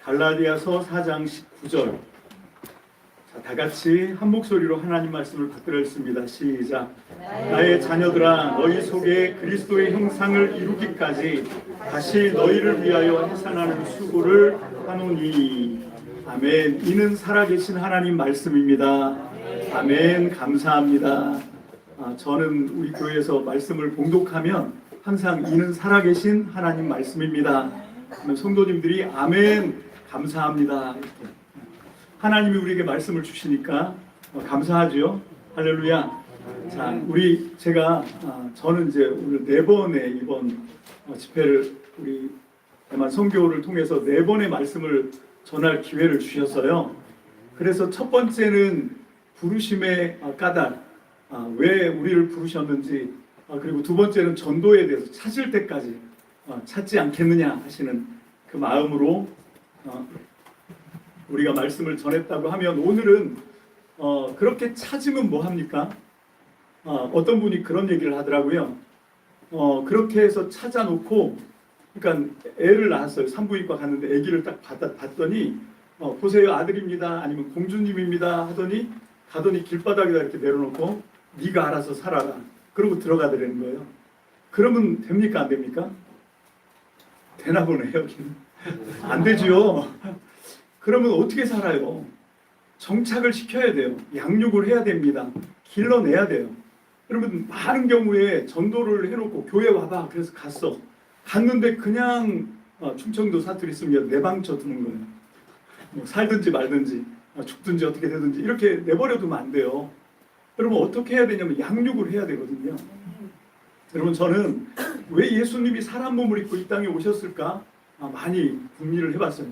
갈라디아서 4장 19절. 자, 다 같이 한 목소리로 하나님 말씀을 받들어 읽습니다. 시작. 나의 자녀들아, 너희 속에 그리스도의 형상을 이루기까지 다시 너희를 위하여 해산하는 수고를 하노니. 아멘. 이는 살아계신 하나님 말씀입니다. 아멘. 감사합니다. 저는 우리 교회에서 말씀을 봉독하면 항상 이는 살아계신 하나님 말씀입니다. 성도님들이 아멘 감사합니다. 이렇게. 하나님이 우리에게 말씀을 주시니까 감사하죠. 할렐루야. 자, 저는 이제 오늘 4번의 이번 집회를 우리 대만 선교를 통해서 4번의 말씀을 전할 기회를 주셨어요. 그래서 첫 번째는 부르심의 까닭, 왜 우리를 부르셨는지, 그리고 두 번째는 전도에 대해서 찾을 때까지 찾지 않겠느냐 하시는 그 마음으로 우리가 말씀을 전했다고 하면, 오늘은 그렇게 찾으면 뭐 합니까? 어떤 분이 그런 얘기를 하더라고요. 그렇게 해서 찾아놓고, 그러니까 애를 낳았어요. 산부인과 갔는데 아기를 딱 봤더니 보세요, 아들입니다, 아니면 공주님입니다 하더니 가더니 길바닥에다 이렇게 내려놓고 네가 알아서 살아라, 그러고 들어가더라는 거예요. 그러면 됩니까, 안 됩니까? 되나 보네요. 여기는 안 되지요. 그러면 어떻게 살아요? 정착을 시켜야 돼요. 양육을 해야 됩니다. 길러내야 돼요. 그러면 많은 경우에 전도를 해놓고 교회 와봐 그래서 갔는데 그냥 충청도 사투리 쓰면 내방쳐 두는 거예요. 뭐 살든지 말든지 죽든지 어떻게 되든지 이렇게 내버려 두면 안 돼요. 여러분 어떻게 해야 되냐면 양육을 해야 되거든요. 여러분, 저는 왜 예수님이 사람 몸을 입고 이 땅에 오셨을까? 많이 궁리를 해봤어요.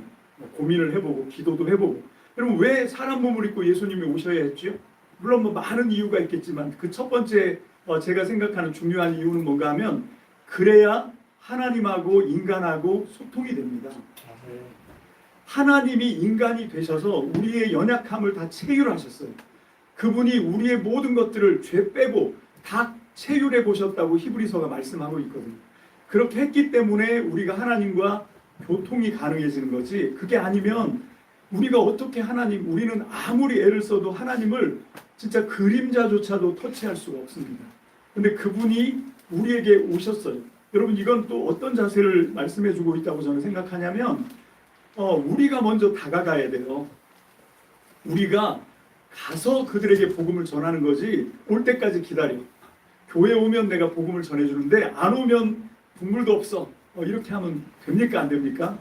고민을 해보고 기도도 해보고. 여러분, 왜 사람 몸을 입고 예수님이 오셔야 했죠? 물론 뭐 많은 이유가 있겠지만 그 첫 번째 제가 생각하는 중요한 이유는 뭔가 하면, 그래야 하나님하고 인간하고 소통이 됩니다. 하나님이 인간이 되셔서 우리의 연약함을 다 체휼하셨어요. 그분이 우리의 모든 것들을 죄 빼고 다 체휼해 보셨다고 히브리서가 말씀하고 있거든요. 그렇게 했기 때문에 우리가 하나님과 교통이 가능해지는 거지, 그게 아니면 우리가 어떻게 우리는 아무리 애를 써도 하나님을 진짜 그림자조차도 터치할 수가 없습니다. 근데 그분이 우리에게 오셨어요. 여러분, 이건 또 어떤 자세를 말씀해 주고 있다고 저는 생각하냐면, 우리가 먼저 다가가야 돼요. 우리가 가서 그들에게 복음을 전하는 거지, 올 때까지 기다려. 교회 오면 내가 복음을 전해주는데 안 오면 국물도 없어, 이렇게 하면 됩니까, 안 됩니까?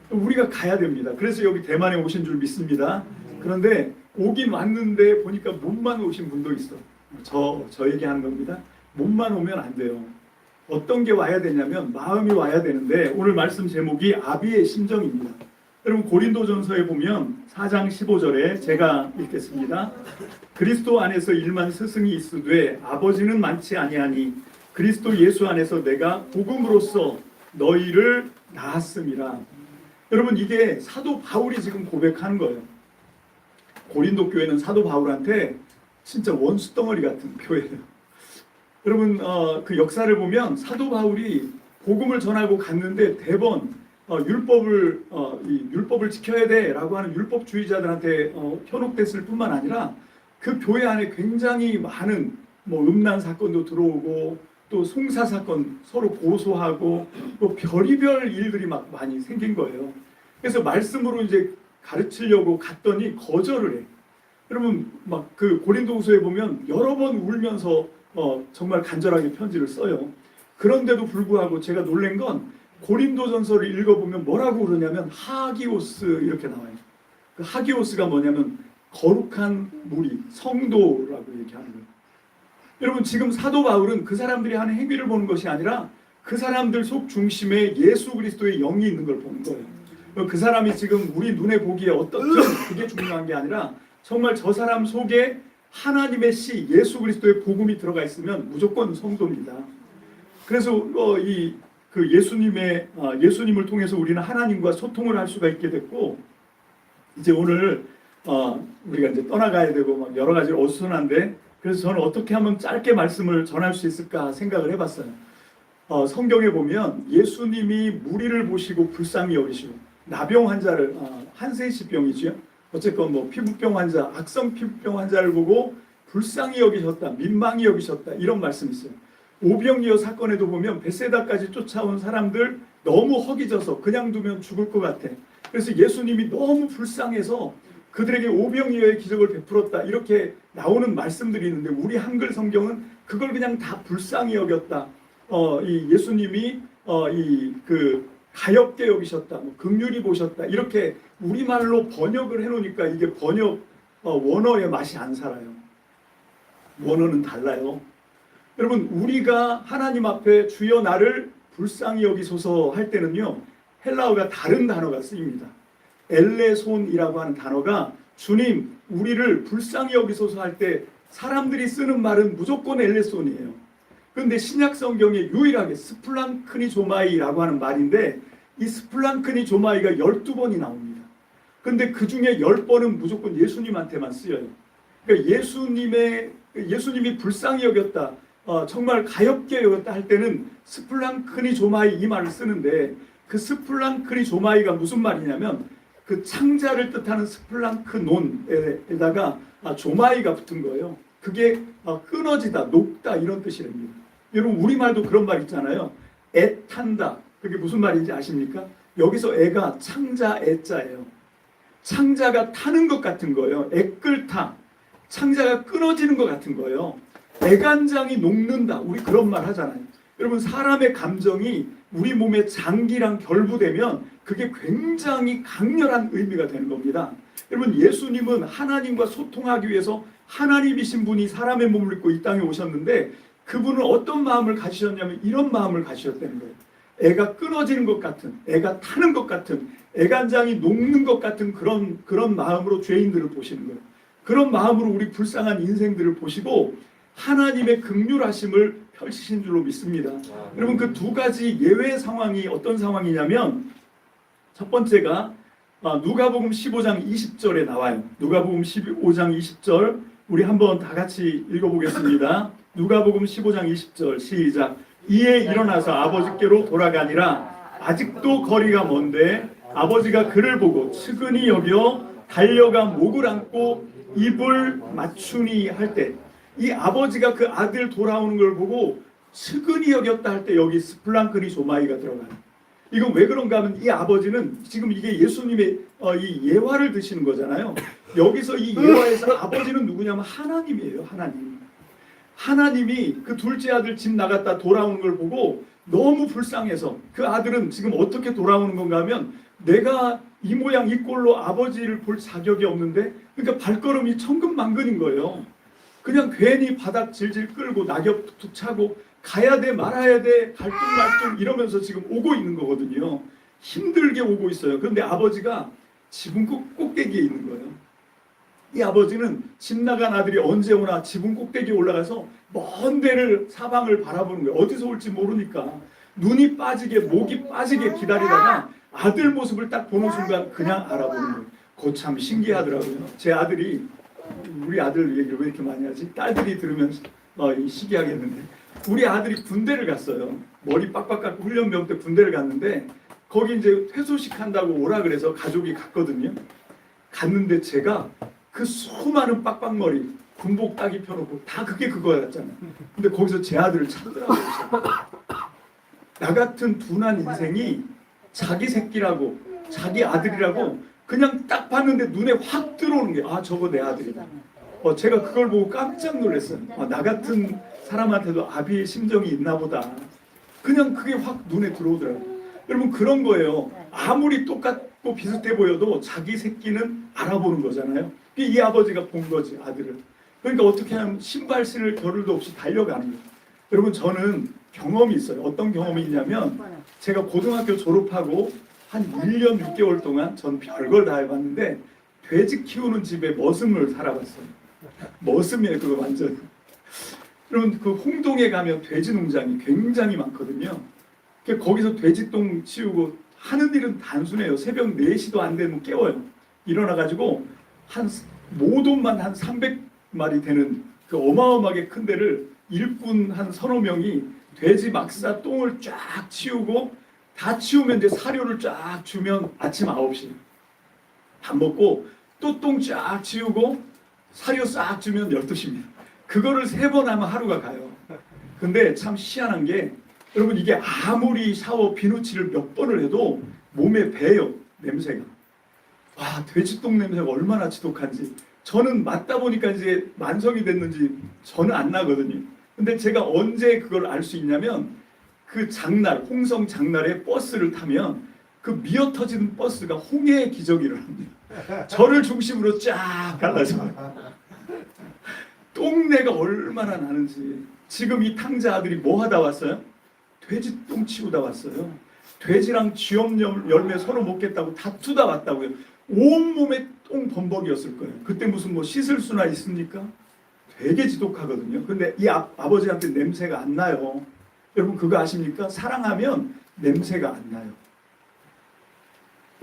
우리가 가야 됩니다. 그래서 여기 대만에 오신 줄 믿습니다. 그런데 오긴 왔는데 보니까 몸만 오신 분도 있어. 저에게 하는 겁니다. 몸만 오면 안 돼요. 어떤 게 와야 되냐면 마음이 와야 되는데, 오늘 말씀 제목이 아비의 심정입니다. 여러분, 고린도전서에 보면 4장 15절에 제가 읽겠습니다. 그리스도 안에서 일만 스승이 있으되 아버지는 많지 아니하니 그리스도 예수 안에서 내가 복음으로써 너희를 낳았음이라. 여러분, 이게 사도 바울이 지금 고백하는 거예요. 고린도 교회는 사도 바울한테 진짜 원수덩어리 같은 교회예요. 여러분, 그 역사를 보면 사도 바울이 복음을 전하고 갔는데 대번 율법을 지켜야 돼라고 하는 율법주의자들한테 현혹됐을 뿐만 아니라, 그 교회 안에 굉장히 많은 음란 사건도 들어오고, 또 송사 사건 서로 고소하고, 또 별의별 일들이 막 많이 생긴 거예요. 그래서 말씀으로 이제 가르치려고 갔더니 거절을 해. 여러분, 막 그 고린도후서에 보면 여러 번 울면서 정말 간절하게 편지를 써요. 그런데도 불구하고 제가 놀란 건, 고린도전서를 읽어보면 뭐라고 그러냐면 하기오스 이렇게 나와요. 그 하기오스가 뭐냐면 거룩한 무리, 성도라고 얘기하는 거예요. 여러분, 지금 사도 바울은 그 사람들이 하는 행위를 보는 것이 아니라 그 사람들 속 중심에 예수 그리스도의 영이 있는 걸 보는 거예요. 그 사람이 지금 우리 눈에 보기에 어떻든 그게 중요한 게 아니라, 정말 저 사람 속에 하나님의 씨 예수 그리스도의 복음이 들어가 있으면 무조건 성도입니다. 그래서 예수님을 통해서 우리는 하나님과 소통을 할 수가 있게 됐고, 이제 오늘 우리가 이제 떠나가야 되고 막 여러 가지 어수선한데, 그래서 저는 어떻게 하면 짧게 말씀을 전할 수 있을까 생각을 해봤어요. 성경에 보면 예수님이 무리를 보시고 불쌍히 여기시고, 나병 환자를 한세시병이죠. 어쨌건 뭐 피부병 환자, 악성 피부병 환자를 보고 불쌍히 여기셨다, 민망히 여기셨다 이런 말씀이 있어요. 오병이어 사건에도 보면 벳세다까지 쫓아온 사람들 너무 허기져서 그냥 두면 죽을 것 같아. 그래서 예수님이 너무 불쌍해서 그들에게 오병이어의 기적을 베풀었다 이렇게 나오는 말씀들이 있는데 우리 한글 성경은 그걸 그냥 다 불쌍히 여겼다. 이 예수님이 가엾게 여기셨다, 뭐 긍휼히 보셨다 이렇게 우리말로 번역을 해놓으니까 이게 번역 원어의 맛이 안 살아요. 원어는 달라요. 여러분 우리가 하나님 앞에 주여 나를 불쌍히 여기소서 할 때는요 헬라어가 다른 단어가 쓰입니다. 엘레손이라고 하는 단어가 주님 우리를 불쌍히 여기소서 할 때 사람들이 쓰는 말은 무조건 엘레손이에요. 그런데 신약 성경에 유일하게 스플랑크니조마이라고 하는 말인데 이 스플랑크니조마이가 12번이 나옵니다. 그런데 그 중에 10번은 무조건 예수님한테만 쓰여요. 그러니까 예수님이 불쌍히 여겼다, 정말 가엾게 여겼다 할 때는 스플랑크니조마이 이 말을 쓰는데 그 스플랑크니조마이가 무슨 말이냐면 그 창자를 뜻하는 스플랑크논에다가 조마이가 붙은 거예요. 그게 끊어지다, 녹다 이런 뜻이랍니다. 여러분 우리말도 그런 말 있잖아요. 애 탄다. 그게 무슨 말인지 아십니까? 여기서 애가 창자 애자예요. 창자가 타는 것 같은 거예요. 애끌타. 창자가 끊어지는 것 같은 거예요. 애간장이 녹는다. 우리 그런 말 하잖아요. 여러분 사람의 감정이 우리 몸의 장기랑 결부되면 그게 굉장히 강렬한 의미가 되는 겁니다. 여러분 예수님은 하나님과 소통하기 위해서 하나님이신 분이 사람의 몸을 입고 이 땅에 오셨는데 그분은 어떤 마음을 가지셨냐면 이런 마음을 가지셨다는 거예요. 애가 끊어지는 것 같은, 애가 타는 것 같은, 애간장이 녹는 것 같은 그런 마음으로 죄인들을 보시는 거예요. 그런 마음으로 우리 불쌍한 인생들을 보시고 하나님의 긍휼하심을 펼치신 줄로 믿습니다. 여러분 그 두 가지 예외 상황이 어떤 상황이냐면 첫 번째가 누가복음 15장 20절에 나와요. 누가복음 15장 20절 우리 한번 다 같이 읽어보겠습니다. 누가복음 15장 20절 시작. 이에 일어나서 아버지께로 돌아가니라. 아직도 거리가 먼데 아버지가 그를 보고 측은히 여겨 달려가 목을 안고 입을 맞추니 할 때 이 아버지가 그 아들 돌아오는 걸 보고 측은히 여겼다 할 때 여기 스플랑크니조마이가 들어가요. 이건 왜 그런가 하면 이 아버지는 지금 이게 예수님의 이 예화를 드시는 거잖아요. 여기서 이 예화에서 아버지는 누구냐면 하나님이에요. 하나님이 그 둘째 아들 집 나갔다 돌아오는 걸 보고 너무 불쌍해서 그 아들은 지금 어떻게 돌아오는 건가 하면 내가 이 모양 이 꼴로 아버지를 볼 자격이 없는데 그러니까 발걸음이 천근만근인 거예요. 그냥 괜히 바닥 질질 끌고 낙엽 툭툭 차고 가야 돼 말아야 돼 갈등갈등 이러면서 지금 오고 있는 거거든요. 힘들게 오고 있어요. 그런데 아버지가 지붕 꼭대기에 있는 거예요. 이 아버지는 집 나간 아들이 언제 오나 지붕 꼭대기에 올라가서 먼 데를 사방을 바라보는 거예요. 어디서 올지 모르니까 눈이 빠지게 목이 빠지게 기다리다가 아들 모습을 딱 보는 순간 그냥 알아보는 거예요. 그거 참 신기하더라고요. 제 아들이 우리 아들 얘기를 왜 이렇게 많이 하지? 딸들이 들으면 시기하겠는데 우리 아들이 군대를 갔어요. 머리 빡빡 깎고 훈련병 때 군대를 갔는데 거기 이제 퇴소식 한다고 오라 그래서 가족이 갔거든요. 갔는데 제가 그 수많은 빡빡머리 군복 딱 입혀놓고 다 그게 그거였잖아요. 근데 거기서 제 아들을 찾더라고요. 나 같은 둔한 인생이 자기 새끼라고 자기 아들이라고 그냥 딱 봤는데 눈에 확 들어오는 게 저거 내 아들이다. 제가 그걸 보고 깜짝 놀랐어요. 나 같은 사람한테도 아비의 심정이 있나 보다. 그냥 그게 확 눈에 들어오더라고요. 여러분 그런 거예요. 아무리 똑같고 비슷해 보여도 자기 새끼는 알아보는 거잖아요. 이 아버지가 본 거지 아들을. 그러니까 어떻게 하면 신발 신을 겨를도 없이 달려가는 거예요. 여러분 저는 경험이 있어요. 어떤 경험이 있냐면 제가 고등학교 졸업하고 한 1년 6개월 동안 전 별걸 다 해봤는데 돼지 키우는 집에 머슴을 살아봤어요. 머슴이에요 그거 완전. 여러분 그 홍동에 가면 돼지 농장이 굉장히 많거든요. 거기서 돼지똥 치우고 하는 일은 단순해요. 새벽 4시도 안 되면 깨워요. 일어나가지고 한 모돈만 한 300마리 되는 그 어마어마하게 큰 데를 일꾼 한 서너 명이 돼지 막사 똥을 쫙 치우고 다 치우면 이제 사료를 쫙 주면 아침 9시 밥 먹고 또 똥 쫙 치우고 사료 싹 주면 12시입니다. 그거를 3번 하면 하루가 가요. 근데 참 희한한 게 여러분 이게 아무리 샤워 비누칠을 몇 번을 해도 몸에 배요 냄새가. 와 돼지똥 냄새가 얼마나 지독한지. 저는 맡다 보니까 이제 만성이 됐는지 저는 안 나거든요. 근데 제가 언제 그걸 알 수 있냐면 그 장날 홍성 장날에 버스를 타면 그 미어 터지는 버스가 홍해의 기적이를 합니다. 저를 중심으로 쫙 갈라져. 똥내가 얼마나 나는지. 지금 이 탕자 아들이 뭐 하다 왔어요? 돼지똥 치우다 왔어요. 돼지랑 쥐염 열매 서로 먹겠다고 다투다 왔다고요. 온몸에 똥 범벅이었을 거예요. 그때 무슨 뭐 씻을 수나 있습니까? 되게 지독하거든요. 근데 이 아버지한테 냄새가 안 나요. 여러분 그거 아십니까? 사랑하면 냄새가 안 나요.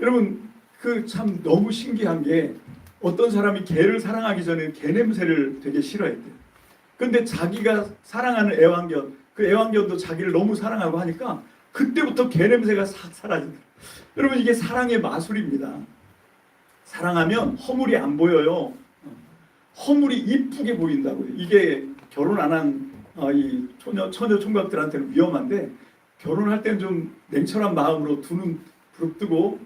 여러분 그 참 너무 신기한 게 어떤 사람이 개를 사랑하기 전에 개 냄새를 되게 싫어했대요. 근데 자기가 사랑하는 애완견, 그 애완견도 자기를 너무 사랑하고 하니까 그때부터 개 냄새가 싹 사라지더라고요. 여러분 이게 사랑의 마술입니다. 사랑하면 허물이 안 보여요. 허물이 이쁘게 보인다고요. 이게 결혼 안 한 이 처녀 총각들한테는 위험한데 결혼할 때는 좀 냉철한 마음으로 두 눈 부릅뜨고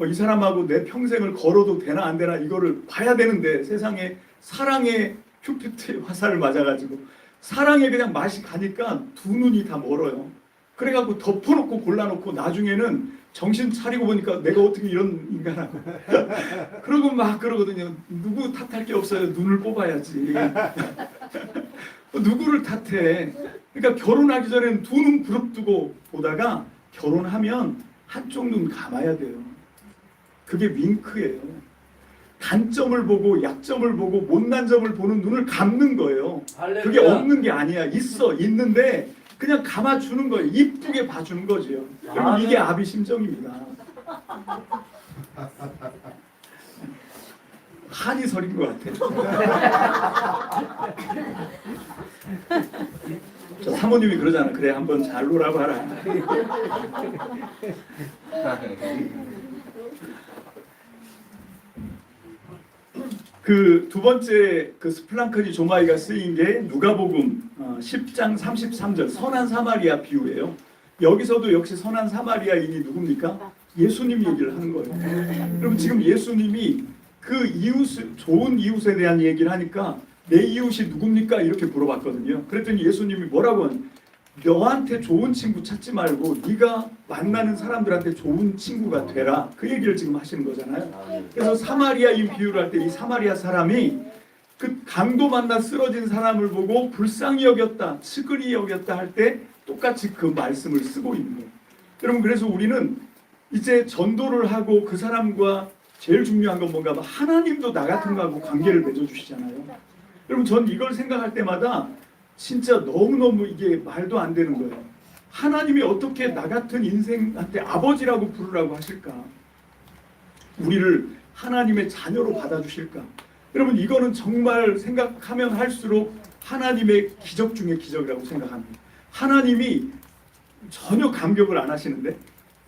이 사람하고 내 평생을 걸어도 되나 안 되나 이거를 봐야 되는데 세상에 사랑의 큐피트의 화살을 맞아가지고 사랑에 그냥 맛이 가니까 두 눈이 다 멀어요. 그래갖고 덮어놓고 골라놓고 나중에는 정신 차리고 보니까 내가 어떻게 이런 인간하고 그러고 막 그러거든요. 누구 탓할 게 없어요. 눈을 뽑아야지. 누구를 탓해. 그러니까 결혼하기 전에는 두 눈 부릅뜨고 보다가 결혼하면 한쪽 눈 감아야 돼요. 그게 윙크예요. 단점을 보고 약점을 보고 못난 점을 보는 눈을 감는 거예요. 할렐루야. 그게 없는 게 아니야. 있는데 그냥 감아주는 거예요. 이쁘게 봐주는 거지요. 여러분 이게 아비 심정입니다. 한이 서린 것 같아요. 저 사모님이 그러잖아. 그래 한번 잘 놀아봐라. 그 두 번째 그 스플랑크니 조마이가 쓰인 게 누가복음 10장 33절 선한 사마리아 비유예요. 여기서도 역시 선한 사마리아인이 누굽니까? 예수님 얘기를 하는 거예요. 그럼 지금 예수님이 그 이웃 좋은 이웃에 대한 얘기를 하니까 내 이웃이 누굽니까? 이렇게 물어봤거든요. 그랬더니 예수님이 뭐라고 하냐? 너한테 좋은 친구 찾지 말고 네가 만나는 사람들한테 좋은 친구가 되라. 그 얘기를 지금 하시는 거잖아요. 그래서 사마리아인 비유를 할 때 이 사마리아 사람이 그 강도 만나 쓰러진 사람을 보고 불쌍히 여겼다, 측은히 여겼다 할 때 똑같이 그 말씀을 쓰고 있는 거예요. 여러분 그래서 우리는 이제 전도를 하고 그 사람과 제일 중요한 건 뭔가 하나님도 나 같은 거하고 관계를 맺어주시잖아요. 여러분 전 이걸 생각할 때마다 진짜 너무너무 이게 말도 안 되는 거예요. 하나님이 어떻게 나 같은 인생한테 아버지라고 부르라고 하실까? 우리를 하나님의 자녀로 받아주실까? 여러분 이거는 정말 생각하면 할수록 하나님의 기적 중에 기적이라고 생각합니다. 하나님이 전혀 감격을 안 하시는데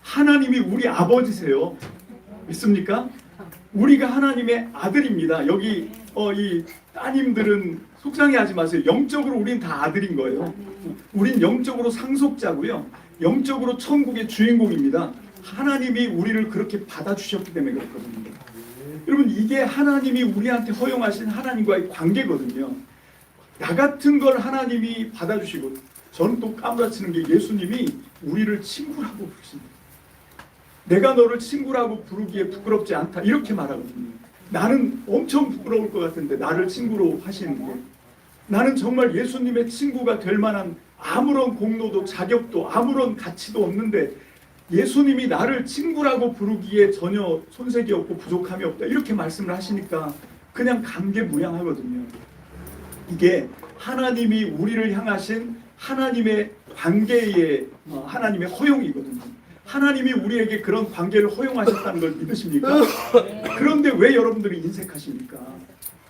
하나님이 우리 아버지세요. 믿습니까? 우리가 하나님의 아들입니다. 여기 이 따님들은 속상해하지 마세요. 영적으로 우린 다 아들인 거예요. 우린 영적으로 상속자고요. 영적으로 천국의 주인공입니다. 하나님이 우리를 그렇게 받아주셨기 때문에 그렇거든요. 여러분 이게 하나님이 우리한테 허용하신 하나님과의 관계거든요. 나 같은 걸 하나님이 받아주시고 저는 또 까무라치는 게 예수님이 우리를 친구라고 부르십니다. 내가 너를 친구라고 부르기에 부끄럽지 않다 이렇게 말하거든요. 나는 엄청 부끄러울 것 같은데 나를 친구로 하시는 게 나는 정말 예수님의 친구가 될 만한 아무런 공로도 자격도 아무런 가치도 없는데 예수님이 나를 친구라고 부르기에 전혀 손색이 없고 부족함이 없다 이렇게 말씀을 하시니까 그냥 감개무량하거든요. 이게 하나님이 우리를 향하신 하나님의 관계의 하나님의 허용이거든요. 하나님이 우리에게 그런 관계를 허용하셨다는 걸 믿으십니까? 그런데 왜 여러분들이 인색하십니까?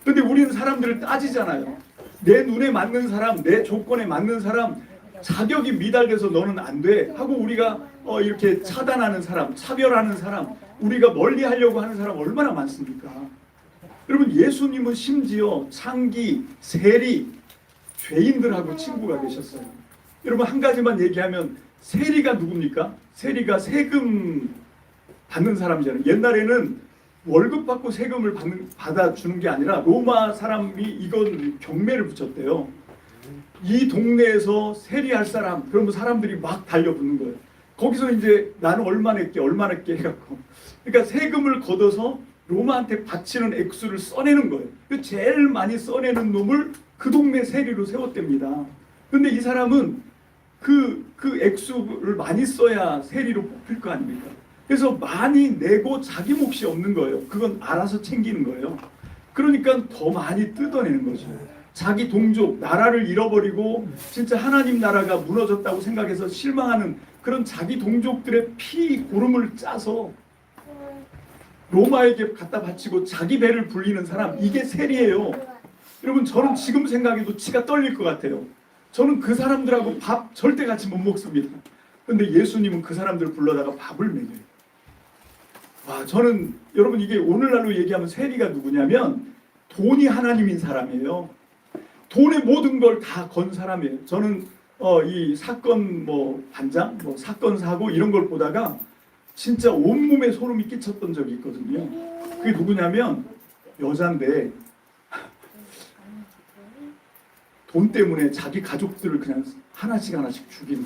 그런데 우리는 사람들을 따지잖아요. 내 눈에 맞는 사람, 내 조건에 맞는 사람 자격이 미달돼서 너는 안 돼 하고 우리가 이렇게 차단하는 사람, 차별하는 사람, 우리가 멀리 하려고 하는 사람 얼마나 많습니까? 여러분, 예수님은 심지어 창기, 세리, 죄인들하고 친구가 되셨어요. 여러분, 한 가지만 얘기하면 세리가 누굽니까? 세리가 세금 받는 사람이잖아요. 옛날에는 월급 받고 세금을 받아주는 게 아니라 로마 사람이 이건 경매를 붙였대요. 이 동네에서 세리할 사람, 그러면 사람들이 막 달려붙는 거예요. 거기서 이제 나는 얼마 낼게 해갖고, 그러니까 세금을 걷어서 로마한테 바치는 액수를 써내는 거예요. 제일 많이 써내는 놈을 그 동네 세리로 세웠답니다. 근데 이 사람은 그 액수를 많이 써야 세리로 뽑힐 거 아닙니까? 그래서 많이 내고 자기 몫이 없는 거예요. 그건 알아서 챙기는 거예요. 그러니까 더 많이 뜯어내는 거죠. 자기 동족, 나라를 잃어버리고 진짜 하나님 나라가 무너졌다고 생각해서 실망하는 그런 자기 동족들의 피 고름을 짜서 로마에게 갖다 바치고 자기 배를 불리는 사람, 이게 세리예요. 여러분, 저는 지금 생각해도 치가 떨릴 것 같아요. 저는 그 사람들하고 밥 절대 같이 못 먹습니다. 그런데 예수님은 그 사람들을 불러다가 밥을 먹여요. 와, 저는 여러분, 이게 오늘날로 얘기하면 세리가 누구냐면 돈이 하나님인 사람이에요. 돈의 모든 걸 다 건 사람이에요. 저는 이 사건 반장, 사건 사고 이런 걸 보다가 진짜 온몸에 소름이 끼쳤던 적이 있거든요. 그게 누구냐면 여잔데 돈 때문에 자기 가족들을 그냥 하나씩 죽이는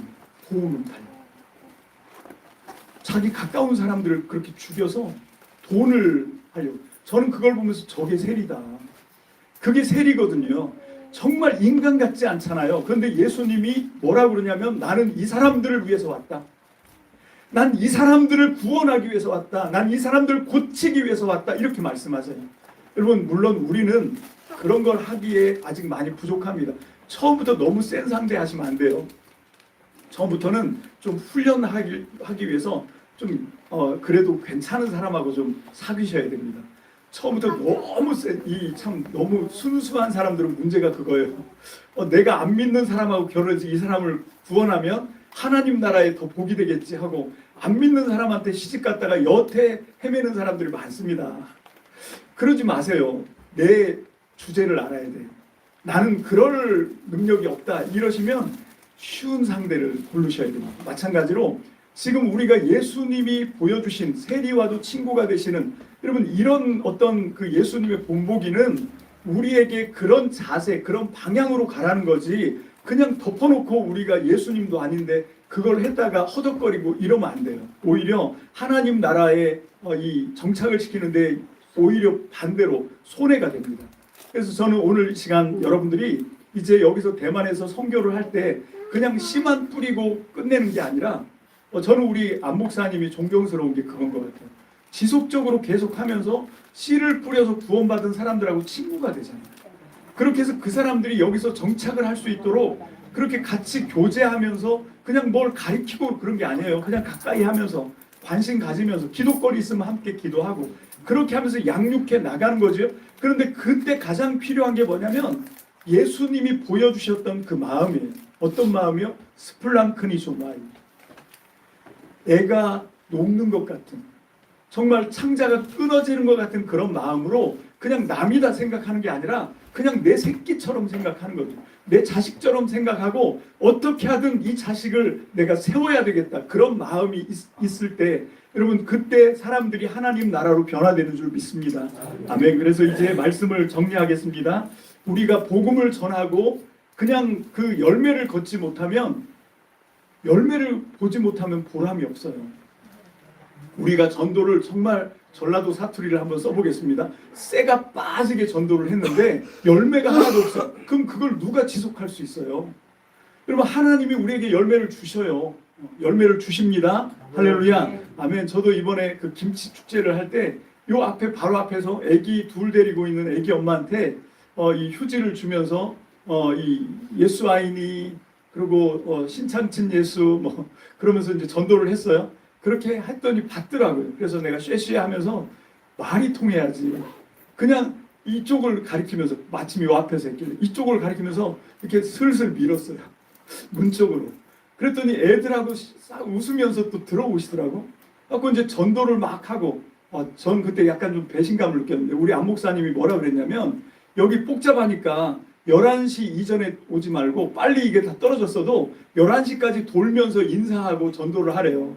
고음을 달려. 자기 가까운 사람들을 그렇게 죽여서 돈을 하려고. 저는 그걸 보면서 저게 세리다. 그게 세리거든요. 정말 인간 같지 않잖아요. 그런데 예수님이 뭐라고 그러냐면 나는 이 사람들을 위해서 왔다. 난 이 사람들을 구원하기 위해서 왔다. 난 이 사람들을 고치기 위해서 왔다. 이렇게 말씀하세요. 여러분, 물론 우리는 그런 걸 하기에 아직 많이 부족합니다. 처음부터 너무 센 상대 하시면 안 돼요. 처음부터는 좀 훈련하기 위해서 좀 그래도 괜찮은 사람하고 좀 사귀셔야 됩니다. 처음부터 너무 너무 순수한 사람들은 문제가 그거예요. 내가 안 믿는 사람하고 결혼해서 이 사람을 구원하면 하나님 나라에 더 복이 되겠지 하고 안 믿는 사람한테 시집 갔다가 여태 헤매는 사람들이 많습니다. 그러지 마세요. 내 주제를 알아야 돼. 나는 그럴 능력이 없다. 이러시면 쉬운 상대를 고르셔야 됩니다. 마찬가지로 지금 우리가 예수님이 보여주신 세리와도 친구가 되시는, 여러분, 이런 어떤 그 예수님의 본보기는 우리에게 그런 자세, 그런 방향으로 가라는 거지, 그냥 덮어놓고 우리가 예수님도 아닌데 그걸 했다가 허덕거리고 이러면 안 돼요. 오히려 하나님 나라에 이 정착을 시키는데 오히려 반대로 손해가 됩니다. 그래서 저는 오늘 시간 여러분들이 이제 여기서 대만에서 선교를 할 때 그냥 씨만 뿌리고 끝내는 게 아니라, 저는 우리 안 목사님이 존경스러운 게 그건 것 같아요. 지속적으로 계속하면서 씨를 뿌려서 구원받은 사람들하고 친구가 되잖아요. 그렇게 해서 그 사람들이 여기서 정착을 할 수 있도록 그렇게 같이 교제하면서 그냥 뭘 가리키고 그런 게 아니에요. 그냥 가까이 하면서 관심 가지면서 기도거리 있으면 함께 기도하고 그렇게 하면서 양육해 나가는 거죠. 그런데 그때 가장 필요한 게 뭐냐면 예수님이 보여주셨던 그 마음이에요. 어떤 마음이요? 스플랑크니소마이. 애가 녹는 것 같은, 정말 창자가 끊어지는 것 같은 그런 마음으로 그냥 남이다 생각하는 게 아니라 그냥 내 새끼처럼 생각하는 거죠. 내 자식처럼 생각하고 어떻게 하든 이 자식을 내가 세워야 되겠다. 그런 마음이 있을 때 여러분, 그때 사람들이 하나님 나라로 변화되는 줄 믿습니다. 아멘. 그래서 이제 말씀을 정리하겠습니다. 우리가 복음을 전하고 그냥 그 열매를 걷지 못하면, 열매를 보지 못하면 보람이 없어요. 우리가 전도를 정말, 전라도 사투리를 한번 써보겠습니다. 쇠가 빠지게 전도를 했는데 열매가 하나도 없어. 그럼 그걸 누가 지속할 수 있어요? 여러분, 하나님이 우리에게 열매를 주셔요. 열매를 주십니다. 할렐루야. 아멘. 저도 이번에 그 김치 축제를 할 때 요 앞에 바로 앞에서 애기 둘 데리고 있는 애기 엄마한테 이 휴지를 주면서 이 예수 아이니, 그리고 신창친 예수 그러면서 이제 전도를 했어요. 그렇게 했더니 받더라고요. 그래서 내가 쉐쉐 하면서 말이 통해야지. 그냥 이쪽을 가리키면서, 마침 요 앞에서 했길래 이쪽을 가리키면서 이렇게 슬슬 밀었어요. 문 쪽으로. 그랬더니 애들하고 싹 웃으면서 또 들어오시더라고. 그래서 이제 전도를 막 하고, 전 그때 약간 좀 배신감을 느꼈는데 우리 안 목사님이 뭐라 그랬냐면, 여기 복잡하니까 11시 이전에 오지 말고 빨리 이게 다 떨어졌어도 11시까지 돌면서 인사하고 전도를 하래요.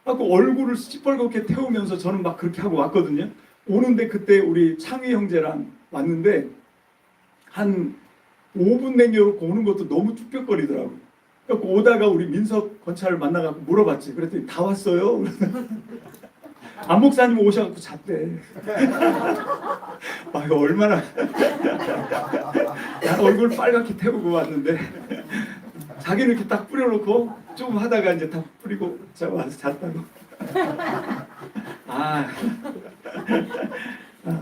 그래서 얼굴을 시뻘겋게 태우면서 저는 막 그렇게 하고 왔거든요. 오는데 그때 우리 창희 형제랑 왔는데 한 5분 내려고 오는 것도 너무 쭈뼛거리더라고. 그래서 오다가 우리 민석 권차를 만나가지고 물어봤지. 그랬더니 다 왔어요. 안 목사님 오셔갖고 잤대. 아, 이거 얼마나 얼굴 빨갛게 태우고 왔는데 자기는 이렇게 딱 뿌려놓고 좀 하다가 이제 다 뿌리고 와서 잤다고.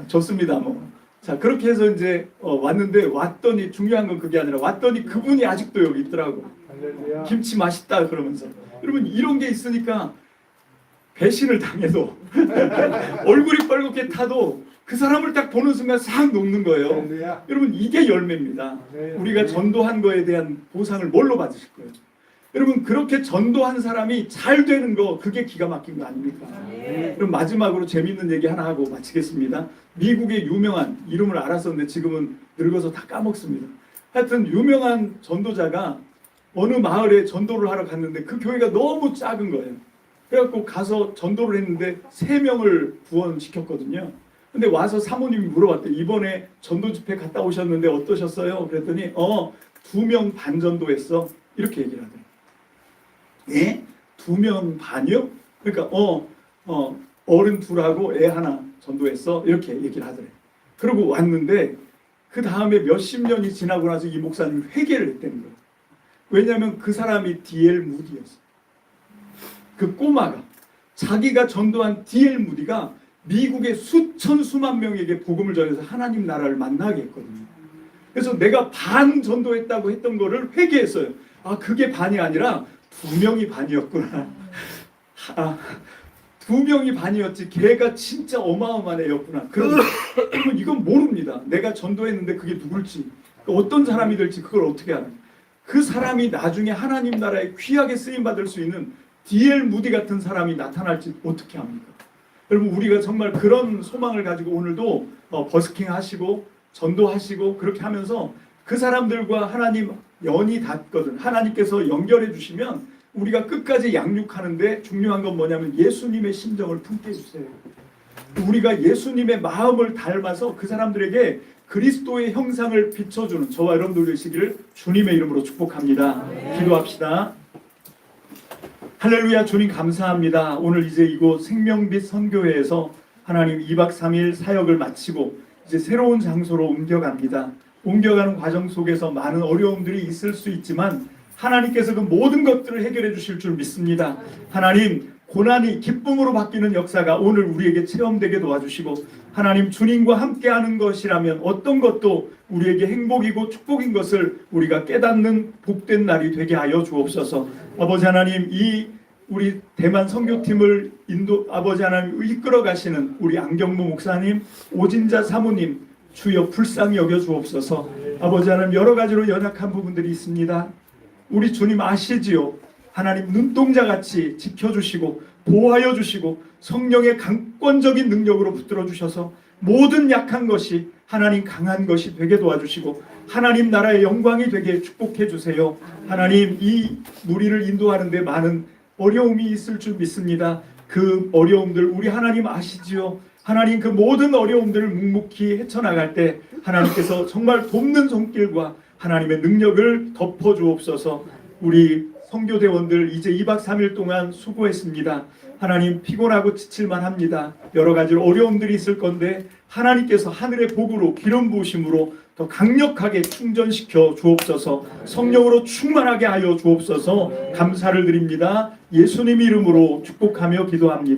좋습니다. 뭐. 자, 그렇게 해서 이제 왔는데, 왔더니 중요한 건 그게 아니라 왔더니 그분이 아직도 여기 있더라고. 김치 맛있다 그러면서. 여러분, 이런 게 있으니까 배신을 당해도 얼굴이 빨갛게 타도 그 사람을 딱 보는 순간 싹 녹는 거예요. 여러분, 이게 열매입니다. 우리가 전도한 거에 대한 보상을 뭘로 받으실 거예요? 여러분, 그렇게 전도한 사람이 잘 되는 거, 그게 기가 막힌 거 아닙니까? 그럼 마지막으로 재밌는 얘기 하나 하고 마치겠습니다. 미국의 유명한, 이름을 알았었는데 지금은 늙어서 다 까먹습니다. 하여튼 유명한 전도자가 어느 마을에 전도를 하러 갔는데 그 교회가 너무 작은 거예요. 그래갖고 가서 전도를 했는데 3명을 구원시켰거든요. 근데 와서 사모님이 물어봤대요. 이번에 전도 집회 갔다 오셨는데 어떠셨어요? 그랬더니 2명 반 전도했어. 이렇게 얘기를 하더라고요. 예? 2명 반이요? 그러니까 어른 2하고 애 1 전도했어. 이렇게 얘기를 하더래요. 그러고 왔는데 그 다음에 몇십 년이 지나고 나서 이 목사님이 회개를 했다는 거예요. 왜냐하면 그 사람이 D.L. 무디였어요. 그 꼬마가, 자기가 전도한 D.L. 무디가 미국의 수천 수만 명에게 복음을 전해서 하나님 나라를 만나게 했거든요. 그래서 내가 반 전도했다고 했던 거를 회개했어요. 그게 반이 아니라 2명이 반이었구나. 2명이 반이었지 걔가 진짜 어마어마한 애였구나. 그러면 이건 모릅니다. 내가 전도했는데 그게 누굴지, 어떤 사람이 될지 그걸 어떻게 알아요? 그 사람이 나중에 하나님 나라에 귀하게 쓰임받을 수 있는 D.L. 무디 같은 사람이 나타날지 어떻게 합니까? 여러분, 우리가 정말 그런 소망을 가지고 오늘도 버스킹 하시고 전도하시고 그렇게 하면서 그 사람들과 하나님 연이 닿거든. 하나님께서 연결해 주시면 우리가 끝까지 양육하는데 중요한 건 뭐냐면 예수님의 심정을 품게 해주세요. 우리가 예수님의 마음을 닮아서 그 사람들에게 그리스도의 형상을 비춰주는 저와 여러분들 되시기를 주님의 이름으로 축복합니다. 기도합시다. 할렐루야. 주님 감사합니다. 오늘 이제 이곳 생명빛 선교회에서 하나님 2박 3일 사역을 마치고 이제 새로운 장소로 옮겨갑니다. 옮겨가는 과정 속에서 많은 어려움들이 있을 수 있지만 하나님께서 그 모든 것들을 해결해 주실 줄 믿습니다. 하나님, 고난이 기쁨으로 바뀌는 역사가 오늘 우리에게 체험되게 도와주시고, 하나님 주님과 함께하는 것이라면 어떤 것도 우리에게 행복이고 축복인 것을 우리가 깨닫는 복된 날이 되게 하여 주옵소서. 아버지 하나님, 이 우리 대만 선교팀을 아버지 하나님 이끌어 가시는 우리 안경모 목사님, 오진자 사모님 주여 불쌍히 여겨 주옵소서. 아버지 하나님, 여러 가지로 연약한 부분들이 있습니다. 우리 주님 아시지요? 하나님 눈동자같이 지켜주시고 보호하여 주시고 성령의 강권적인 능력으로 붙들어 주셔서 모든 약한 것이 하나님 강한 것이 되게 도와주시고 하나님 나라의 영광이 되게 축복해 주세요. 하나님, 이 무리를 인도하는 데 많은 어려움이 있을 줄 믿습니다. 그 어려움들 우리 하나님 아시지요? 하나님, 그 모든 어려움들을 묵묵히 헤쳐나갈 때 하나님께서 정말 돕는 손길과 하나님의 능력을 덮어주옵소서. 우리 선교대원들 이제 2박 3일 동안 수고했습니다. 하나님, 피곤하고 지칠만 합니다. 여러 가지 어려움들이 있을 건데 하나님께서 하늘의 복으로 기름 부으심으로 더 강력하게 충전시켜 주옵소서. 성령으로 충만하게 하여 주옵소서. 감사를 드립니다. 예수님 이름으로 축복하며 기도합니다.